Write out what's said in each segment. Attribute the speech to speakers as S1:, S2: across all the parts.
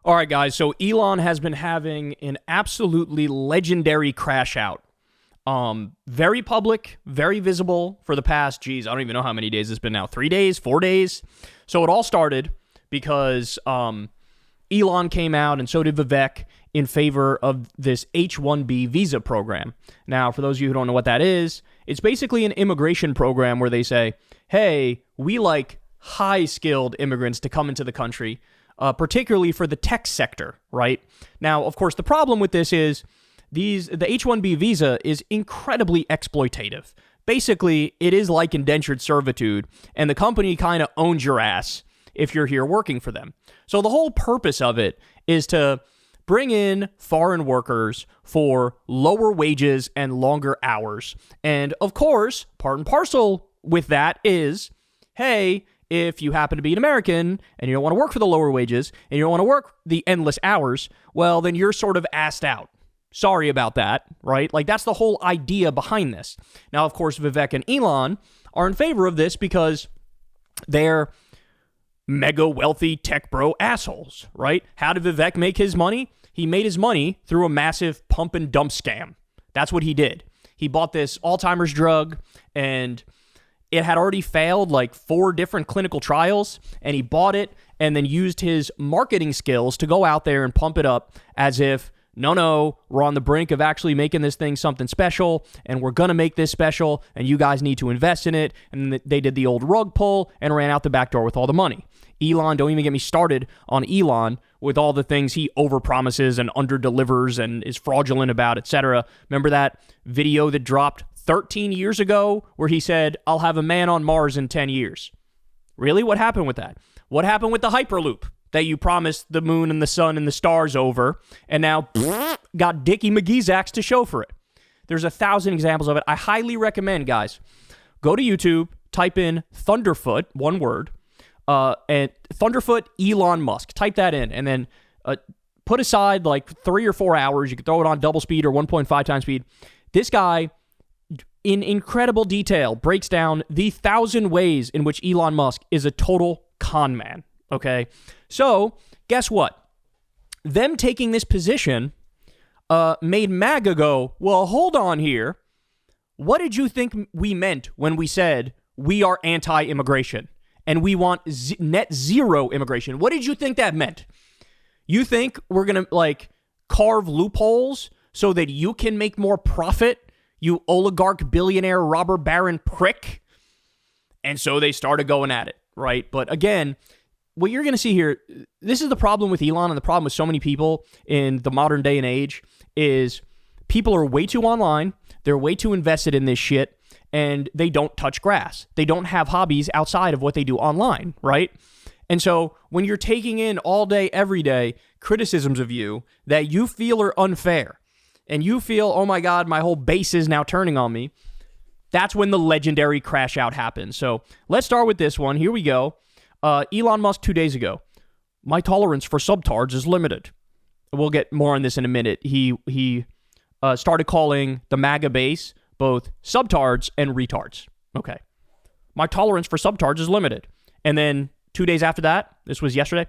S1: All right, guys. So Elon has been having an absolutely legendary crash out. Very public, very visible for the past, I don't even know how many days it's been now. 3 days, 4 days. So it all started because Elon came out, and so did Vivek, in favor of this H-1B visa program. Now, for those of you who don't know what that is, it's basically an immigration program where they say, hey, we like high-skilled immigrants to come into the country, particularly for the tech sector, right? Now, of course, the problem with this is the H-1B visa is incredibly exploitative. Basically, it is like indentured servitude, and the company kind of owns your ass if you're here working for them. So the whole purpose of it is to bring in foreign workers for lower wages and longer hours. And of course, part and parcel with that is, hey, if you happen to be an American and you don't want to work for the lower wages and you don't want to work the endless hours, well, then you're sort of assed out. Sorry about that, right? Like, that's the whole idea behind this. Now, of course, Vivek and Elon are in favor of this because they're mega wealthy tech bro assholes, right? How did Vivek make his money? He made his money through a massive pump and dump scam. That's what he did. He bought this Alzheimer's drug, and it had already failed like 4 different clinical trials, and he bought it and then used his marketing skills to go out there and pump it up as if, no, we're on the brink of actually making this thing something special, and we're going to make this special, and you guys need to invest in it. And they did the old rug pull and ran out the back door with all the money. Elon, don't even get me started on Elon with all the things he overpromises and underdelivers and is fraudulent about, etc. Remember that video that dropped 13 years ago where he said, I'll have a man on Mars in 10 years? Really? What happened with that? What happened with the Hyperloop that you promised the moon and the sun and the stars over, and now got Dickie McGee's axe to show for it? There's 1,000 examples of it. I highly recommend, guys, go to YouTube, type in Thunderfoot, one word, and Thunderfoot Elon Musk. Type that in, and then put aside like 3 or 4 hours. You can throw it on double speed or 1.5 times speed. This guy, in incredible detail, breaks down the 1,000 ways in which Elon Musk is a total con man. Okay, so guess what? Them taking this position made MAGA go, well, hold on here. What did you think we meant when we said we are anti-immigration and we want net zero immigration? What did you think that meant? You think we're going to like carve loopholes so that you can make more profit, you oligarch, billionaire, robber baron prick? And so they started going at it, right? But again, what you're going to see here, this is the problem with Elon and the problem with so many people in the modern day and age, is people are way too online, they're way too invested in this shit, and they don't touch grass. They don't have hobbies outside of what they do online, right? And so when you're taking in all day, every day, criticisms of you that you feel are unfair, and you feel, oh my God, my whole base is now turning on me, that's when the legendary crash out happens. So let's start with this one. Here we go. Elon Musk 2 days ago. My tolerance for subtards is limited. We'll get more on this in a minute. He started calling the MAGA base both subtards and retards. Okay. My tolerance for subtards is limited. And then 2 days after that, this was yesterday,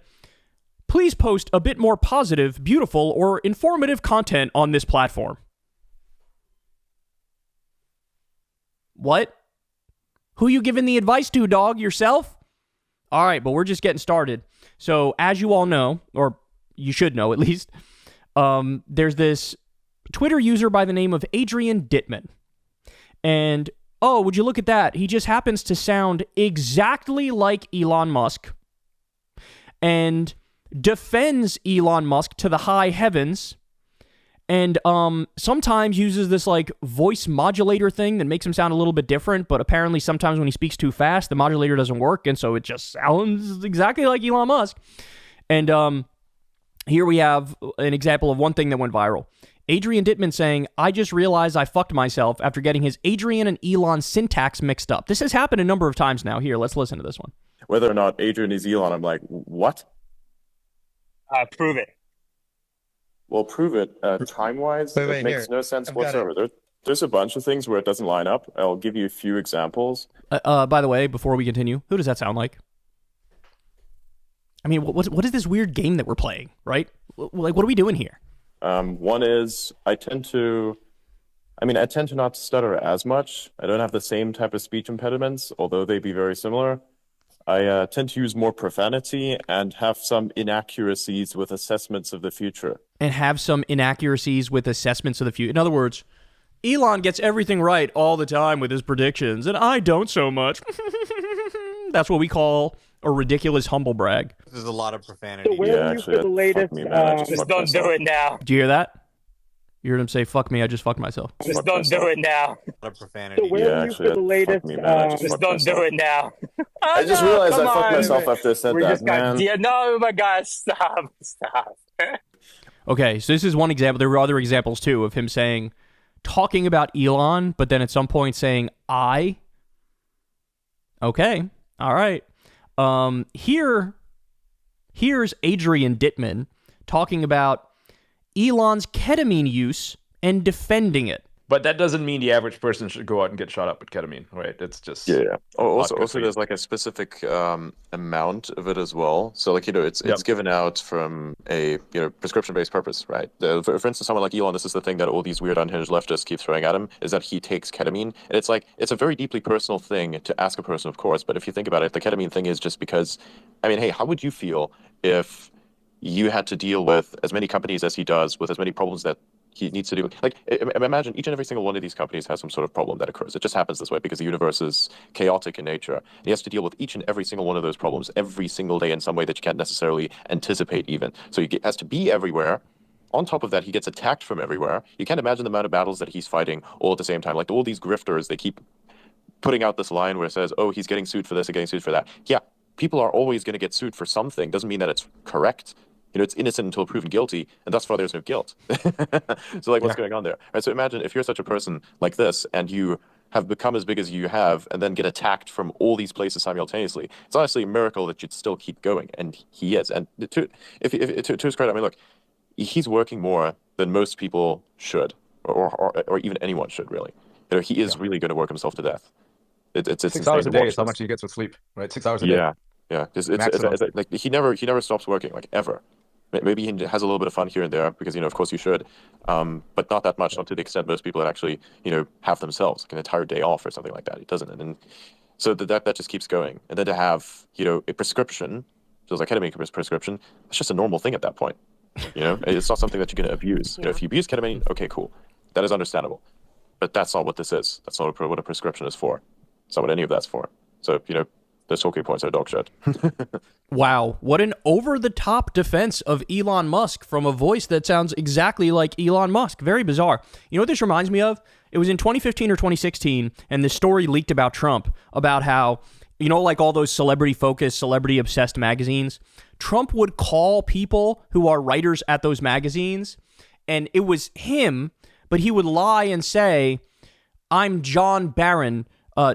S1: please post a bit more positive, beautiful, or informative content on this platform. What? Who you giving the advice to, dog? Yourself? All right, but we're just getting started. So as you all know, or you should know at least, there's this Twitter user by the name of Adrian Dittmann. And, oh, would you look at that? He just happens to sound exactly like Elon Musk and defends Elon Musk to the high heavens, and sometimes uses this like voice modulator thing that makes him sound a little bit different, but apparently sometimes when he speaks too fast, the modulator doesn't work, and so it just sounds exactly like Elon Musk. And here we have an example of one thing that went viral. Adrian Dittmann saying, I just realized I fucked myself after getting his Adrian and Elon syntax mixed up. This has happened a number of times now. Here, let's listen to this one.
S2: Whether or not Adrian is Elon, I'm like, what?
S3: Prove it.
S2: Well, prove it. Time-wise, it makes no sense whatsoever. There's a bunch of things where it doesn't line up. I'll give you a few examples.
S1: By the way, before we continue, who does that sound like? I mean, what is this weird game that we're playing, right? Like, what are we doing here?
S2: One is I tend to not stutter as much. I don't have the same type of speech impediments, although they be very similar. I tend to use more profanity and have some inaccuracies with assessments of the future.
S1: In other words, Elon gets everything right all the time with his predictions, and I don't so much. That's what we call a ridiculous humble brag.
S4: There's a lot of profanity.
S3: So where are you for the latest? Just don't do it now.
S1: Do you hear that? You heard him say, "Fuck me, I just fucked myself."
S3: Just don't do it now.
S4: A lot of profanity.
S3: So where are you for the latest? Just don't do it now.
S2: I just realized I fucked myself after I said that, man.
S3: No, my God, stop.
S1: Okay, so this is one example. There were other examples, too, of him talking about Elon, but then at some point saying, I. Okay, all right. Here's Adrian Dittmann talking about Elon's ketamine use and defending it.
S5: But that doesn't mean the average person should go out and get shot up with ketamine, right? It's just
S2: Also, there's like a specific amount of it as well. So like it's given out from a prescription-based purpose, right? For instance, someone like Elon, this is the thing that all these weird unhinged leftists keep throwing at him, is that he takes ketamine. And it's a very deeply personal thing to ask a person, of course. But if you think about it, the ketamine thing is just because, I mean, hey, how would you feel if you had to deal with as many companies as he does, with as many problems that he needs to do? Like, imagine each and every single one of these companies has some sort of problem that occurs. It just happens this way because the universe is chaotic in nature. And he has to deal with each and every single one of those problems every single day in some way that you can't necessarily anticipate even. So he has to be everywhere. On top of that, he gets attacked from everywhere. You can't imagine the amount of battles that he's fighting all at the same time. Like all these grifters, they keep putting out this line where it says, oh, he's getting sued for this and getting sued for that. Yeah, people are always going to get sued for something. Doesn't mean that it's correct. It's innocent until proven guilty, and thus far there's no guilt. So what's going on there? Right, so imagine if you're such a person like this, and you have become as big as you have, and then get attacked from all these places simultaneously. It's honestly a miracle that you'd still keep going, and he is. And to his credit, I mean, look, he's working more than most people should, or even anyone should, really. He is really going to work himself to death. It's
S5: 6 hours a day is how much he gets with sleep, right? 6 hours a day.
S2: Yeah. It's like he never stops working, like ever. Maybe he has a little bit of fun here and there because, of course you should, but not that much, not to the extent most people that actually, have themselves like an entire day off or something like that. He doesn't. And so that just keeps going. And then to have, a prescription, so like ketamine prescription, it's just a normal thing at that point. It's not something that you're going to abuse. If you abuse ketamine, okay, cool. That is understandable. But that's not what this is. That's not what a prescription is for. It's not what any of that's for. So, those talking points are dog shit.
S1: Wow, what an over-the-top defense of Elon Musk from a voice that sounds exactly like Elon Musk. Very bizarre. You know what this reminds me of? It was in 2015 or 2016, and this story leaked about Trump, about how, like all those celebrity-focused, celebrity-obsessed magazines, Trump would call people who are writers at those magazines, and it was him, but he would lie and say, I'm John Barron,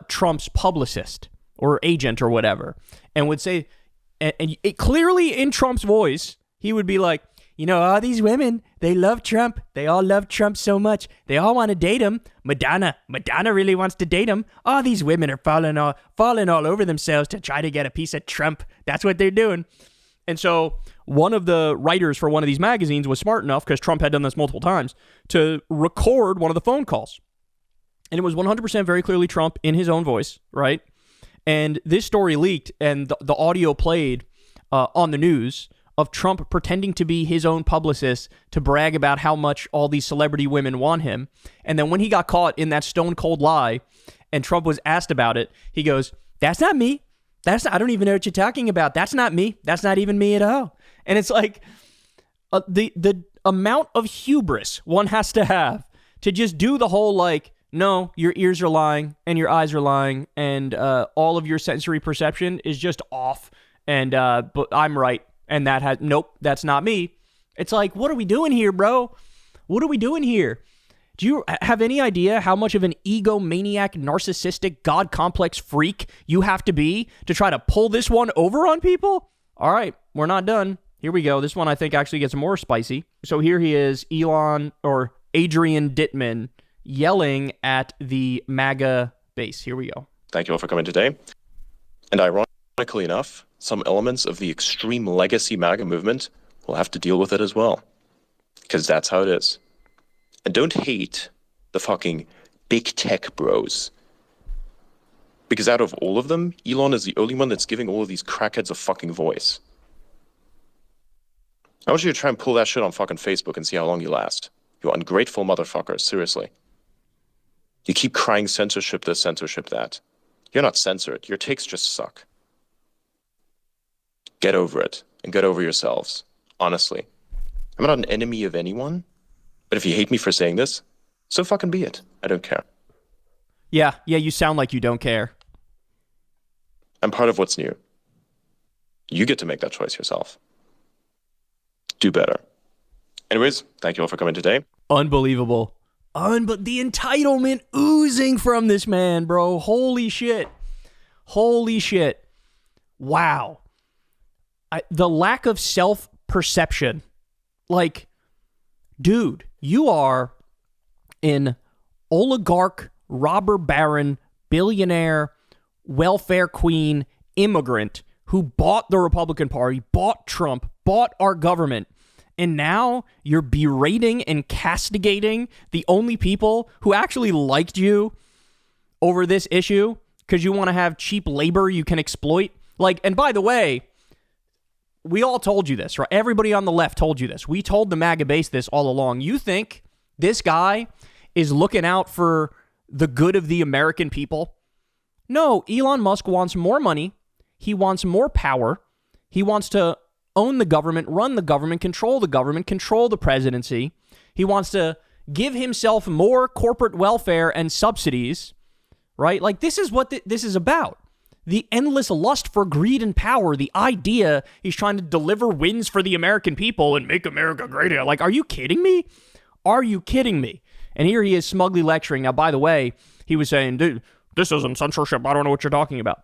S1: Trump's publicist or agent or whatever, and would say, and it clearly in Trump's voice, he would be like, all these women, they love Trump. They all love Trump so much. They all want to date him. Madonna really wants to date him. All these women are falling all over themselves to try to get a piece of Trump. That's what they're doing. And so one of the writers for one of these magazines was smart enough, because Trump had done this multiple times, to record one of the phone calls. And it was 100% very clearly Trump in his own voice, right? And this story leaked, and the audio played on the news of Trump pretending to be his own publicist to brag about how much all these celebrity women want him. And then when he got caught in that stone cold lie, and Trump was asked about it, he goes, "That's not me. I don't even know what you're talking about. That's not me. That's not even me at all." And it's like the amount of hubris one has to have to just do the whole no, your ears are lying and your eyes are lying and all of your sensory perception is just off and but I'm right and nope, that's not me. It's like, what are we doing here, bro? What are we doing here? Do you have any idea how much of an egomaniac, narcissistic, God complex freak you have to be to try to pull this one over on people? All right, we're not done. Here we go. This one I think actually gets more spicy. So here he is, Elon or Adrian Dittmann, yelling at the MAGA base. Here we go.
S2: Thank you all for coming today. And ironically enough, some elements of the extreme legacy MAGA movement will have to deal with it as well. Because that's how it is. And don't hate the fucking big tech bros. Because out of all of them, Elon is the only one that's giving all of these crackheads a fucking voice. I want you to try and pull that shit on fucking Facebook and see how long you last. You ungrateful motherfuckers, seriously. You keep crying censorship this, censorship that. You're not censored. Your takes just suck. Get over it and get over yourselves. Honestly. I'm not an enemy of anyone, but if you hate me for saying this, so fucking be it. I don't care.
S1: Yeah, you sound like you don't care.
S2: I'm part of what's new. You get to make that choice yourself. Do better. Anyways, thank you all for coming today.
S1: Unbelievable. But the entitlement oozing from this man, bro. Holy shit. Wow. The lack of self-perception. Like, dude, you are an oligarch, robber baron, billionaire, welfare queen, immigrant who bought the Republican Party, bought Trump, bought our government, and now you're berating and castigating the only people who actually liked you over this issue because you want to have cheap labor you can exploit. Like, and by the way, we all told you this, right? Everybody on the left told you this. We told the MAGA base this all along. You think this guy is looking out for the good of the American people? No, Elon Musk wants more money. He wants more power. He wants to own the government, run the government, control the presidency. He wants to give himself more corporate welfare and subsidies, right? Like, this is what this is about. The endless lust for greed and power, the idea he's trying to deliver wins for the American people and make America great again. Like, are you kidding me? Are you kidding me? And here he is smugly lecturing. Now, by the way, he was saying, dude, this isn't censorship. I don't know what you're talking about.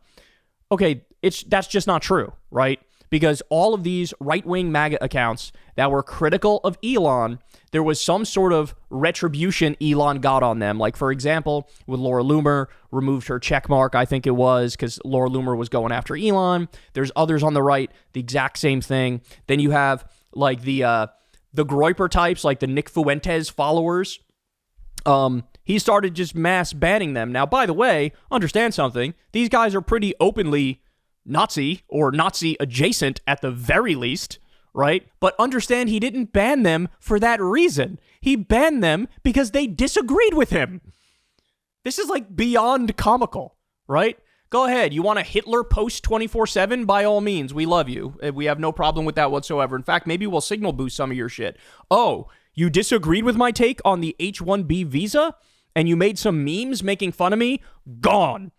S1: Okay, that's just not true, right? Because all of these right-wing MAGA accounts that were critical of Elon, there was some sort of retribution Elon got on them. Like, for example, with Laura Loomer, removed her checkmark, I think it was, because Laura Loomer was going after Elon. There's others on the right, the exact same thing. Then you have, like, the Groyper types, like the Nick Fuentes followers. He started just mass banning them. Now, by the way, understand something. These guys are pretty openly Nazi or Nazi adjacent at the very least, right? But understand he didn't ban them for that reason. He banned them because they disagreed with him. This is like beyond comical, right? Go ahead. You want a Hitler post 24/7? By all means, we love you. We have no problem with that whatsoever. In fact, maybe we'll signal boost some of your shit. Oh, you disagreed with my take on the H-1B visa? And you made some memes making fun of me? Gone.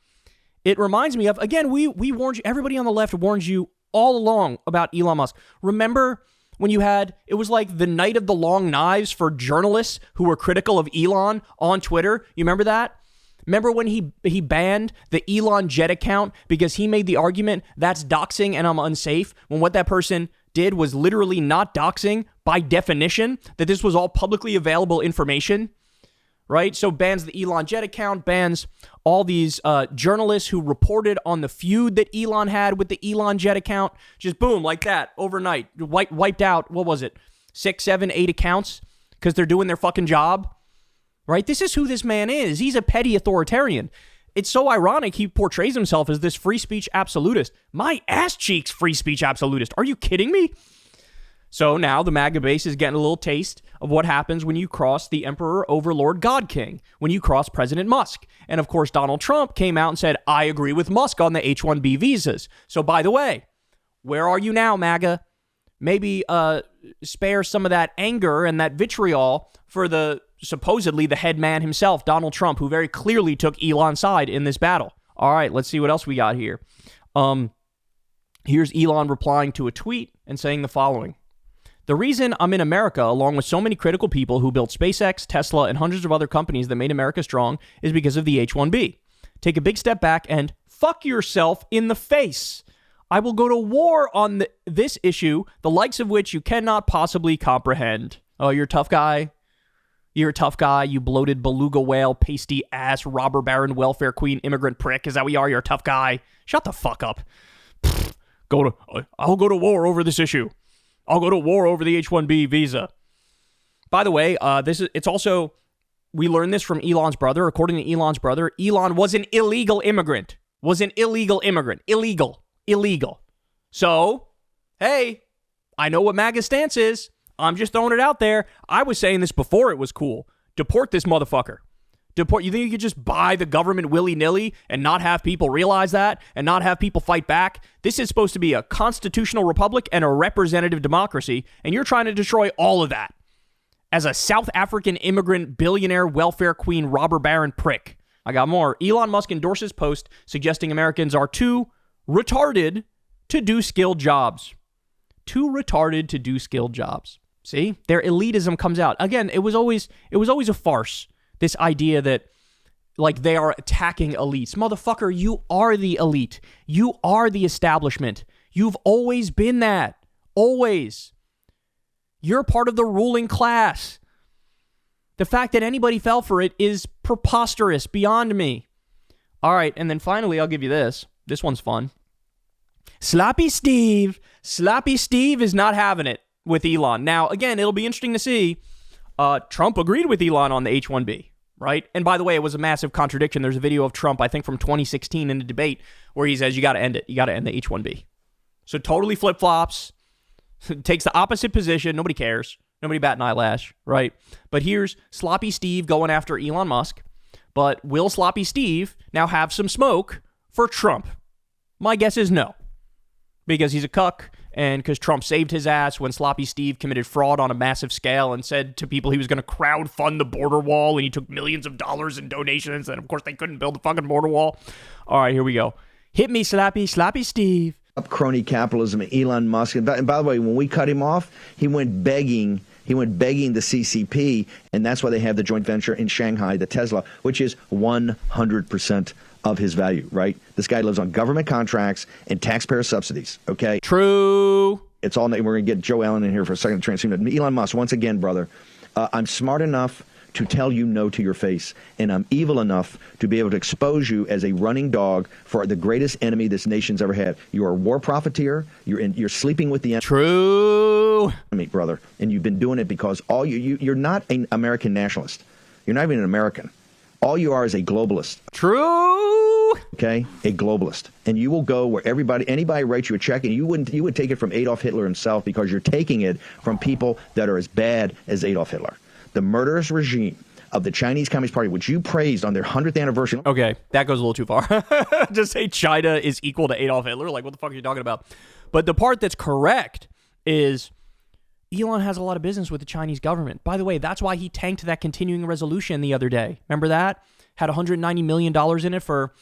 S1: It reminds me of, again, we warned you, everybody on the left warned you all along about Elon Musk. Remember when you had, it was like the night of the long knives for journalists who were critical of Elon on Twitter? You remember that? Remember when he banned the Elon Jet account because he made the argument that's doxing and I'm unsafe, when what that person did was literally not doxing by definition, that this was all publicly available information? Right? So bans the Elon Jet account, bans all these journalists who reported on the feud that Elon had with the Elon Jet account. Just boom, like that, overnight. Wiped out, what was it, 6, 7, 8 accounts because they're doing their fucking job. Right? This is who this man is. He's a petty authoritarian. It's so ironic he portrays himself as this free speech absolutist. My ass cheeks, free speech absolutist. Are you kidding me? So now the MAGA base is getting a little taste of what happens when you cross the Emperor, Overlord, God King, when you cross President Musk. And of course, Donald Trump came out and said, I agree with Musk on the H-1B visas. So by the way, where are you now, MAGA? Maybe spare some of that anger and that vitriol for supposedly the head man himself, Donald Trump, who very clearly took Elon's side in this battle. All right, let's see what else we got here. Here's Elon replying to a tweet and saying the following. The reason I'm in America, along with so many critical people who built SpaceX, Tesla, and hundreds of other companies that made America strong, is because of the H-1B. Take a big step back and fuck yourself in the face. I will go to war on this issue, the likes of which you cannot possibly comprehend. Oh, you're a tough guy? You're a tough guy, you bloated beluga whale, pasty ass, robber baron, welfare queen, immigrant prick. Is that what you are? You're a tough guy? Shut the fuck up. I'll go to war over this issue. I'll go to war over the H-1B visa. By the way, it's also, we learned this from Elon's brother. According to Elon's brother, Elon was an illegal immigrant. Illegal. So, hey, I know what MAGA's stance is. I'm just throwing it out there. I was saying this before it was cool. Deport this motherfucker. Deport. You think you could just buy the government willy-nilly and not have people realize that and not have people fight back? This is supposed to be a constitutional republic and a representative democracy, and you're trying to destroy all of that as a South African immigrant billionaire welfare queen robber baron prick. I got more. Elon Musk endorses post suggesting Americans are too retarded to do skilled jobs. Too retarded to do skilled jobs. See? Their elitism comes out. Again, it was always a farce. This idea that, like, they are attacking elites. Motherfucker, you are the elite. You are the establishment. You've always been that. Always. You're part of the ruling class. The fact that anybody fell for it is preposterous, beyond me. All right, and then finally, I'll give you this. This one's fun. Sloppy Steve is not having it with Elon. Now, again, it'll be interesting to see. Trump agreed with Elon on the H-1B, right? And by the way, it was a massive contradiction. There's a video of Trump, I think from 2016 in a debate where he says, you got to end it. You got to end the H-1B. So totally flip-flops, takes the opposite position. Nobody cares. Nobody bat an eyelash, right? But here's Sloppy Steve going after Elon Musk. But will Sloppy Steve now have some smoke for Trump? My guess is no. Because he's a cuck, and because Trump saved his ass when Sloppy Steve committed fraud on a massive scale and said to people he was going to crowdfund the border wall, and he took millions of dollars in donations, and of course they couldn't build the fucking border wall. All right, here we go. Hit me, Sloppy Steve.
S4: Up crony capitalism, Elon Musk. And by the way, when we cut him off, he went begging the CCP, and that's why they have the joint venture in Shanghai, the Tesla, which is 100% of his value, right? This guy lives on government contracts and taxpayer subsidies, okay?
S1: True.
S4: It's all, we're going to get Joe Allen in here for a second to transform it. Elon Musk, once again, brother, I'm smart enough to tell you no to your face, and I'm evil enough to be able to expose you as a running dog for the greatest enemy this nation's ever had. You are a war profiteer. You're sleeping with the enemy.
S1: True.
S4: Brother, and you've been doing it because you're not an American nationalist. You're not even an American. All you are is a globalist.
S1: True.
S4: Okay, a globalist, and you will go where anybody writes you a check, and you would take it from Adolf Hitler himself because you're taking it from people that are as bad as Adolf Hitler. The murderous regime of the Chinese Communist Party, which you praised on their 100th anniversary.
S1: Okay, that goes a little too far. Just say China is equal to Adolf Hitler. Like, what the fuck are you talking about? But the part that's correct is Elon has a lot of business with the Chinese government. By the way, that's why he tanked that continuing resolution the other day. Remember that? Had $190 million in it for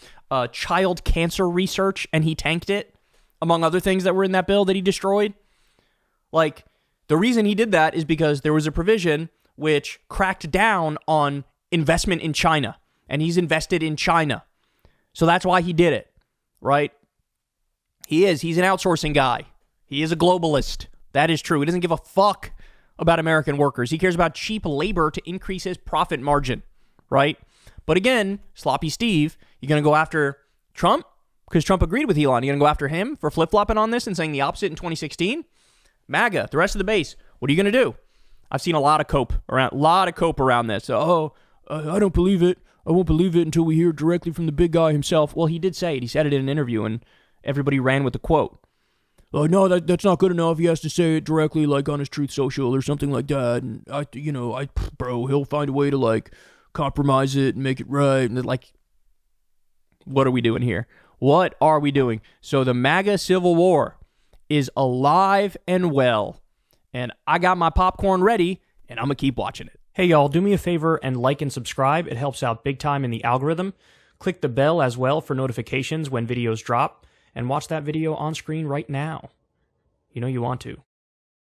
S1: child cancer research, and he tanked it, among other things that were in that bill that he destroyed. Like, the reason he did that is because there was a provision which cracked down on investment in China, and he's invested in China. So that's why he did it, right? He's an outsourcing guy. He is a globalist. That is true. He doesn't give a fuck about American workers. He cares about cheap labor to increase his profit margin, right? But again, Sloppy Steve, you're going to go after Trump because Trump agreed with Elon. You're going to go after him for flip-flopping on this and saying the opposite in 2016? MAGA, the rest of the base, what are you going to do? I've seen a lot of cope around this. I don't believe it. I won't believe it until we hear directly from the big guy himself. Well, he did say it. He said it in an interview, and everybody ran with the quote. Oh, no, that's not good enough. He has to say it directly, like on his Truth Social or something like that. And he'll find a way to like compromise it and make it right. And like, what are we doing here? What are we doing? So the MAGA Civil War is alive and well. And I got my popcorn ready, and I'm going to keep watching it. Hey, y'all, do me a favor and like and subscribe. It helps out big time in the algorithm. Click the bell as well for notifications when videos drop, and watch that video on screen right now. You know you want to.